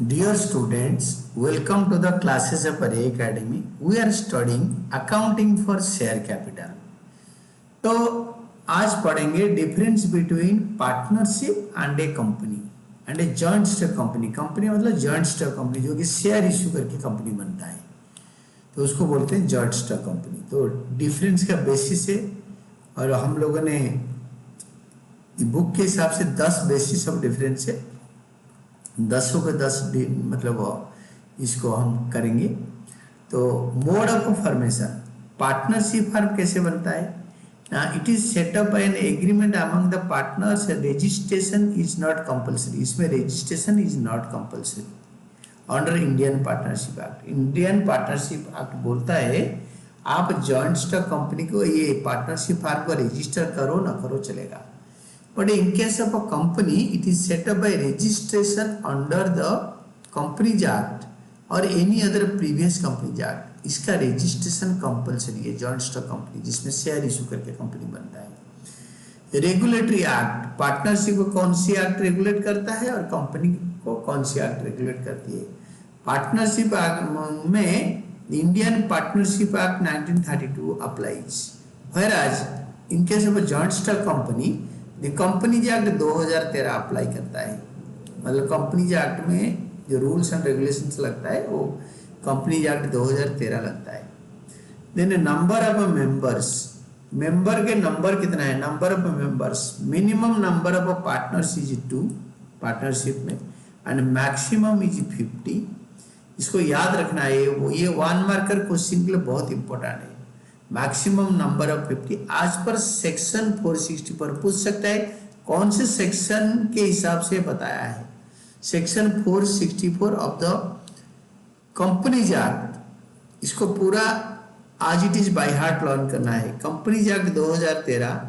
Dear students, welcome to the classes of Array Academy. We are studying accounting for share capital. तो आज पढ़ेंगे difference between partnership and A company and a joint stock company. Company मतलब joint stock company जो कि share issue करके company बनता है, तो उसको बोलते हैं जॉइंट स्टॉक कंपनी. तो डिफरेंस का बेसिस है और हम लोगों ने बुक के हिसाब से 10 बेसिस ऑफ डिफरेंस है. 10 के 10 मतलब इसको हम करेंगे. तो mode of formation, partnership firm कैसे बनता है. It is set up by an agreement among the partners. Registration is not compulsory. इसमें registration is not compulsory under Indian Partnership Act. Indian Partnership Act बोलता है आप जॉइंट स्टॉक कंपनी को, ये partnership firm को रजिस्टर करो ना करो चलेगा. But in case of a company, it is set up by registration under the Companies Act or any other previous Companies Act. इसका रजिस्ट्रेशन कंपलसरी है जॉइंट स्टॉक कंपनी जिसमें शेयर इशू करके company बनता है. रेगुलेटरी एक्ट, पार्टनरशिप को कौन C act regulate करता है और कंपनी को कौन सी एक्ट रेगुलेट करती है. पार्टनरशिप में Indian Partnership act 1932 applies. Whereas in case of a joint stock company, companies act 2013 apply करता है. मतलब कंपनीज एक्ट में जो रूल्स एंड रेगुलेशंस लगता है वो कंपनीज एक्ट 2013 लगता है. Then number of members, member के नंबर कितना है. Number of members, minimum number of partners is 2 partnership में एंड मैक्सिमम इज 50. इसको याद रखना है. ये 1 मार्कर क्वेश्चन के लिए बहुत इंपॉर्टेंट है. मैक्सिमम नंबर ऑफ 50 आज पर सेक्शन 460 पर पूछ सकता है. कौन से सेक्शन के हिसाब से बताया है. Section 464 of the companies act. इसको पूरा आज it is by heart learn करना है. Companies act 2013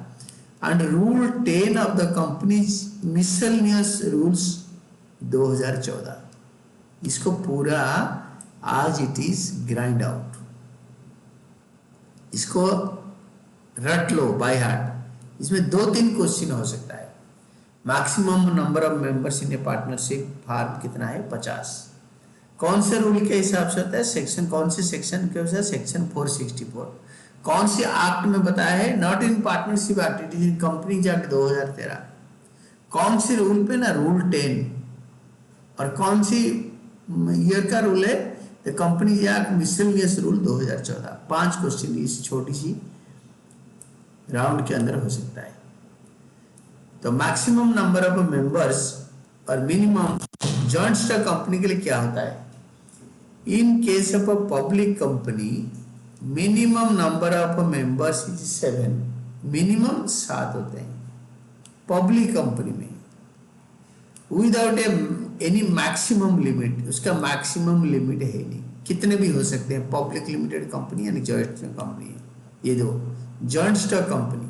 and rule 10 of the companies miscellaneous rules 2014. इसको पूरा आज इट इज ग्राइंड आउट. इसको रट लो बाय हार्ट. इसमें 2-3 क्वेश्चन हो सकता है. Maximum number of members in a partnership firm कितना है 50. कौन से रूल के हिसाब से होता है. सेक्शन, कौन से सेक्शन के हिसाब से. सेक्शन 464. कौन से एक्ट में बताया है. Not in partnership act, it is in companies act 2013. कौन से रूल पे ना. रूल 10. और कौन सी ईयर का रूल है. The companies act miscellaneous rule 2014. 5 question इस छोटी सी राउंड के अंदर हो सकता है. तो मैक्सिमम नंबर ऑफ मेंबर्स और मिनिमम जॉइंट स्टॉक कंपनी के लिए क्या होता है. इन case of a public company minimum number of members is 7. Minimum 7 होते हैं पब्लिक कंपनी में विदाउट एनी मैक्सिमम लिमिट. उसका मैक्सिमम लिमिट है नहीं, कितने भी हो सकते हैं. पब्लिक लिमिटेड कंपनी यानी जॉइंट स्टॉक कंपनी है ये दो joint stock company.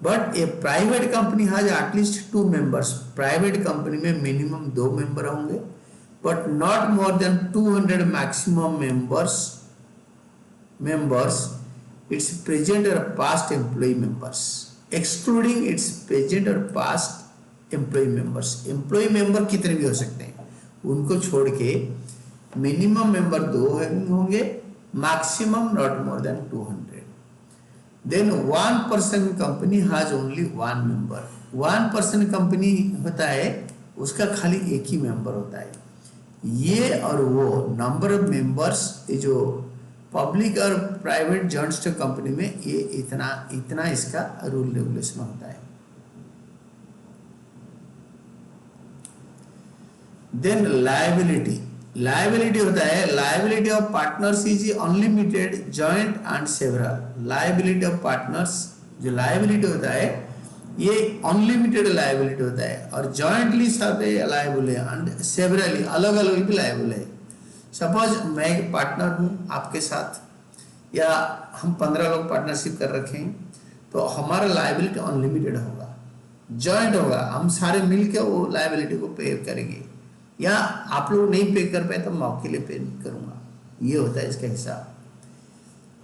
But A private company has at least 2 members. Private company में मिनिमम 2 मेंबर होंगे but not more than 200 maximum members its present और past employ members excluding its present और past employ members. Employ member कितने भी हो सकते हैं उनको छोड़ के मिनिमम मेंबर 2 होंगे, maximum not more than 200. Then 1 person company has only 1 member. 1 person company होता है उसका खाली एक ही मेंबर होता है. ये और वो नंबर ऑफ मेंबर्स ये जो पब्लिक और प्राइवेट जॉइंट स्टॉक कंपनी में ये इतना इसका रूल रेगुलेशन होता है. देन लायबिलिटी होता है. Liability of partners is unlimited joint and several. Liability of partners जो लायबिलिटी होता है ये अनलिमिटेड लायबिलिटी होता है और जॉइंटली सब लायबल है एंड सेवरली अलग अलग भी लायबल है. सपोज मैं एक पार्टनर हूँ आपके साथ या हम 15 लोग पार्टनरशिप कर रखे हैं तो हमारा लायबिलिटी अनलिमिटेड होगा, जॉइंट होगा. हम सारे मिलकर वो लायबिलिटी को पे करेंगे या आप लोग नहीं पे कर पाए तो मैं अकेले पे करूंगा. ये होता है इसका हिसाब.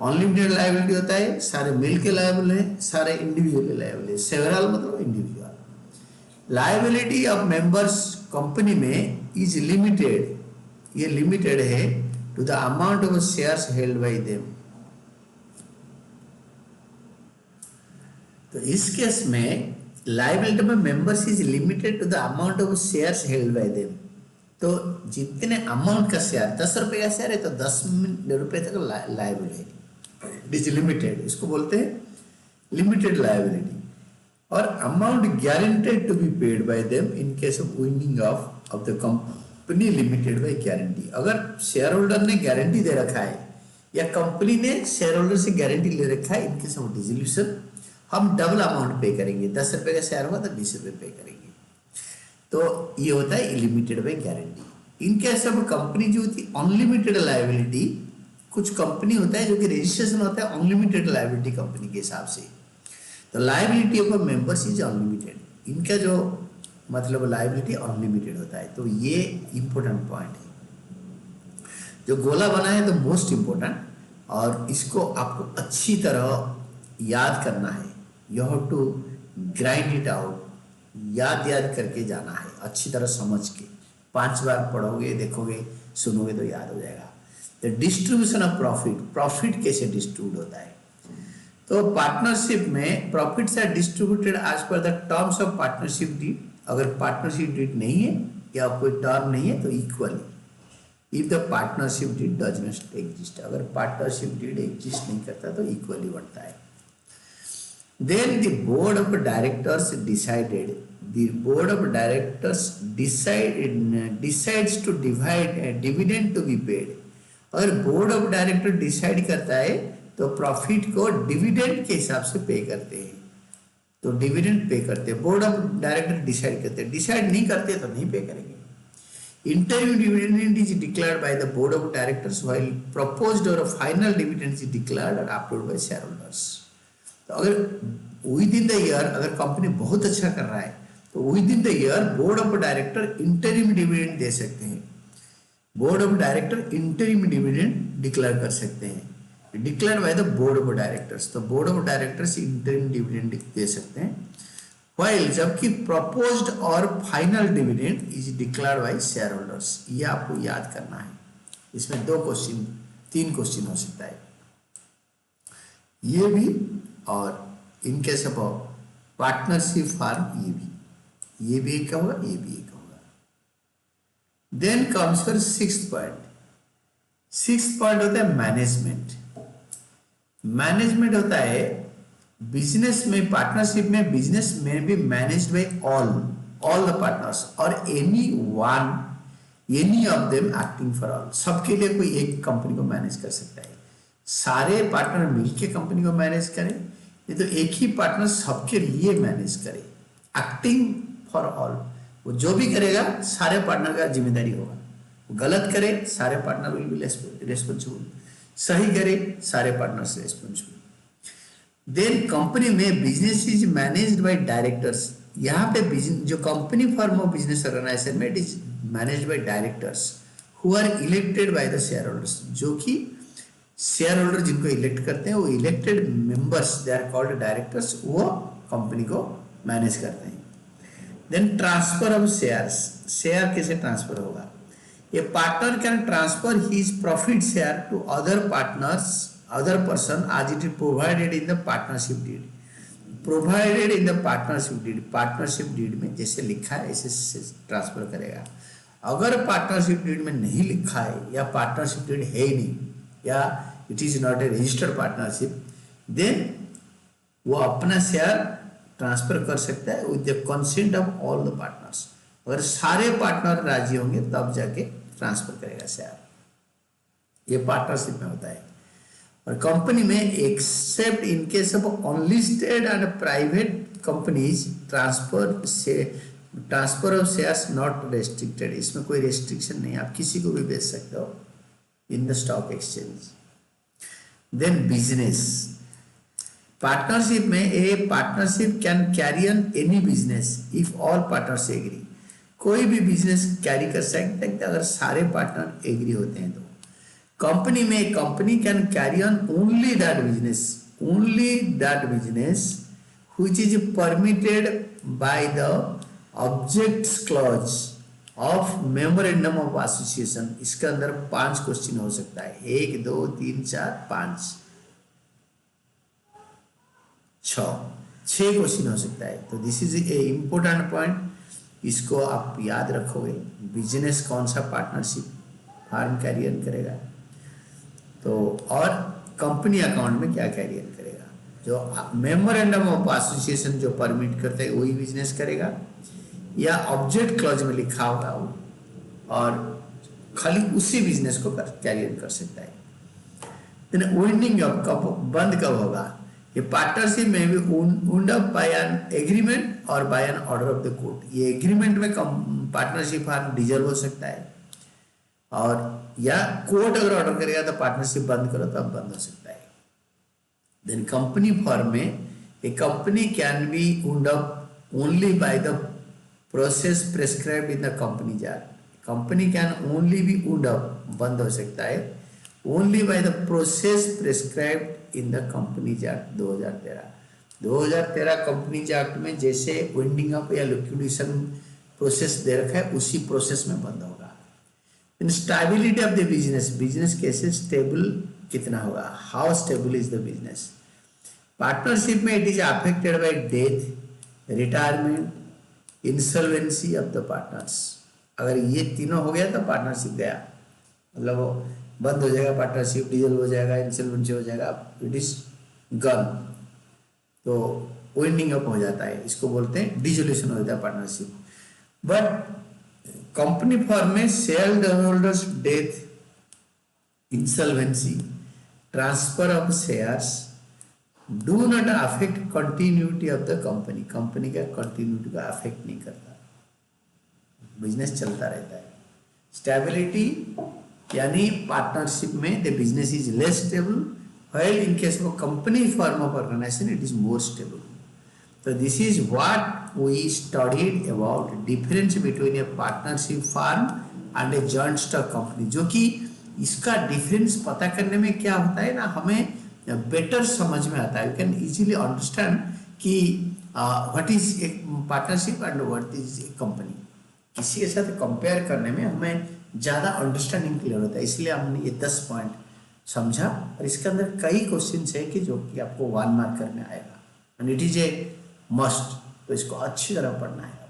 अनलिमिटेड लायबिलिटी होता है सारे मिल के लायबल है, सारे इंडिविजुअली लायबल है. सेवरल मतलब individual. Liability of members company में इज लिमिटेड, ये लिमिटेड है to the amount of shares held by them. तो इस केस में liability of members is limited to the amount of shares held by them. तो जितने amount का share, 10 रुपए का शेयर है तो 10 रुपए तक लायबिल है, इट इज लिमिटेड, इसको बोलते हैं लिमिटेड लायबिलिटी। और amount guaranteed to be paid by them in case of winding of the company limited by guarantee. अगर शेयर होल्डर ने गारंटी दे रखा है या कंपनी ने शेयर होल्डर से गारंटी ले रखा है, इन केस ऑफ डिसोल्यूशन हम डबल अमाउंट पे करेंगे, 10 रुपए का शेयर होगा तो 20 रुपए पे करेंगे। तो ये होता है limited by guarantee. In case of company जो होती है अनलिमिटेड लायबिलिटी, कुछ कंपनी होता है जो कि रजिस्ट्रेशन होता है अनलिमिटेड लायबिलिटी कंपनी के हिसाब से, तो liability of members is unlimited, इनका जो मतलब लायबिलिटी अनलिमिटेड होता है। तो ये इंपॉर्टेंट पॉइंट है, जो गोला बना है तो मोस्ट इंपॉर्टेंट, और इसको आपको अच्छी तरह याद करना है। You have to grind it out, याद करके जाना है अच्छी तरह समझ के। 5 बार पढ़ोगे, देखोगे, सुनोगे तो याद हो जाएगा। The distribution of profit, profit कैसे डिस्ट्रीब्यूट होता है। तो पार्टनरशिप में profits are distributed as per the terms of partnership deed. अगर पार्टनरशिप डीड नहीं है या कोई टर्म नहीं है तो equally. If the partnership deed does not exist, अगर पार्टनरशिप डीड एग्जिस्ट नहीं करता तो इक्वली बढ़ता है। Then the board of directors decided, the board of directors decides to divide a dividend to be paid। अगर बोर्ड ऑफ डायरेक्टर डिसाइड करता है तो प्रॉफिट को डिविडेंड के हिसाब से पे करते हैं, तो डिविडेंड पे करते हैं। बोर्ड ऑफ डायरेक्टर डिसाइड करते हैं, डिसाइड नहीं करते तो नहीं पे करेंगे। Interim dividend is declared by the board of directors while proposed और फाइनल डिविडेंड इज डिक्लेयर्ड और अप्रूव्ड बाय शेयर होल्डर्स। तो अगर विद इन द ईयर अगर कंपनी बहुत अच्छा कर रहा है तो within the year board of director interim dividend दे सकते हैं। Board of director interim dividend declare कर सकते हैं, declare by the board of directors. तो board of directors interim dividend दे सकते हैं, व्हाइल जबकि प्रपोज्ड और final dividend is declared bye share holders. ये आपको याद करना है। इसमें 3 क्वेश्चन हो सकता है, ये भी और in case of partnership form ये भी एक होगा, ये भी एक होगा। Then comes for 6th point. 6th point होता है मैनेजमेंट। मैनेजमेंट होता है बिजनेस में, पार्टनरशिप में बिजनेस में भी managed by all the partners और any of them acting for all. सबके लिए कोई एक कंपनी को मैनेज कर सकता है, सारे पार्टनर मिलके कंपनी को मैनेज करें, ये तो एक ही पार्टनर सबके लिए मैनेज करे, एक्टिंग फॉर ऑल। वो जो भी करेगा सारे पार्टनर का जिम्मेदारी होगा। वो गलत करे सारे पार्टनर विल बी रेस्पॉन्सिबल, सही करे सारे पार्टनर से रेस्पॉन्सिबल। देन कंपनी में business is managed by directors. यहाँ पे जो company form of business organization में it is managed by directors who are elected by the shareholders. जो कि शेयर होल्डर जिनको इलेक्ट करते हैं वो elected members, they are called directors, वो कंपनी को मैनेज करते हैं। Then transfer of shares, share कैसे ट्रांसफर होगा। A partner can transfer his profit share to other person as it is provided in the partnership deed. Provided in the partnership deed में जैसे लिखा है ऐसे ट्रांसफर करेगा। अगर पार्टनरशिप डीड में नहीं लिखा है या पार्टनरशिप डीड है ही नहीं या it is not a registered partnership, then वो अपना शेयर ट्रांसफर कर सकता है with the consent of all the partners. अगर सारे पार्टनर राजी होंगे तब जाके ट्रांसफर करेगा शेयर, ये पार्टनरशिप में होता है। और कंपनी में accept in case of unlisted and private companies transfer of shares not restricted. इसमें कोई रेस्ट्रिक्शन नहीं है, आप किसी को भी बेच सकते हो in the stock exchange. Then business partnership में a partnership can carry on any business if all partners agree। कोई भी बिजनेस कैरी कर सकते हैं अगर सारे पार्टनर एग्री होते हैं। तो कंपनी में company can carry on only that business which is permitted by the objects clause of memorandum of association, इसके अंदर 5 क्वेश्चन हो सकता है, 1 2 3 4 5 6 क्वेश्चन हो सकता है। तो this is a important point, इसको आप याद रखोगे। बिजनेस कौन सा पार्टनरशिप फार्म कैरियर करेगा, तो और कंपनी अकाउंट में क्या कैरियर करेगा। जो मेमोरेंडम ऑफ एसोसिएशन जो परमिट करते हैं वही बिजनेस करेगा, या ऑब्जेक्ट क्लॉज में लिखा होगा वो, और खाली उसी बिजनेस को कैरियर कर सकता है। वाइंडिंग अप कब, बंद कब होगा, ये पार्टनरशिप में भी wound up by an agreement और by an order of the court. ये एग्रीमेंट में पार्टनरशिप फार्म डिजॉल्व हो सकता है, और या कोर्ट अगर ऑर्डर करेगा तो पार्टनरशिप बंद करो तो अब बंद हो सकता है। देन कंपनी फॉर्म में a company can be wound up only by the process prescribed in the company act. Company can only be wound up, बंद हो सकता है only by the process prescribed in the company act 2013 company act में जैसे winding up या liquidation process दे रखा है उसी प्रोसेस में बंद होगा। In stability of the business, business कैसे स्टेबल कितना होगा, how stable is the business. Partnership में it is affected by death, retirement, insolvency of the partners. अगर ये तीनों हो गया तो पार्टनरशिप गया, मतलब वो बंद हो जाएगा, पार्टनरशिप डिजल हो जाएगा, इंसॉल्वेंसी हो जाएगा, इट इज गन, तो वाइंडिंग अप हो जाता है, इसको बोलते हैं डिसोल्यूशन हो जाता है पार्टनरशिप। बट कंपनी फॉर्म में share holders death, insolvency, transfer of shares do not affect continuity of the company, company का कंटिन्यूटी को अफेक्ट नहीं करता, बिजनेस चलता रहता है। स्टेबिलिटी यानी पार्टनरशिप में the business is less stable, while in case of company form of organisation it is more stable. तो this is what we studied about difference between a partnership firm and a joint stock company, जो कि इसका difference पता करने में क्या होता है ना, हमें बेटर समझ में आता है। यू कैन इजीली अंडरस्टैंड कि what is a partnership and what is a company. किसी के साथ कंपेयर करने में हमें ज़्यादा अंडरस्टैंडिंग क्लियर होता है, इसलिए हमने ये 10 पॉइंट समझा, और इसके अंदर कई क्वेश्चंस है कि जो कि आपको 1 मार्कर में आएगा, and it is a must, तो इसको अच्छी तरह पढ़ना है।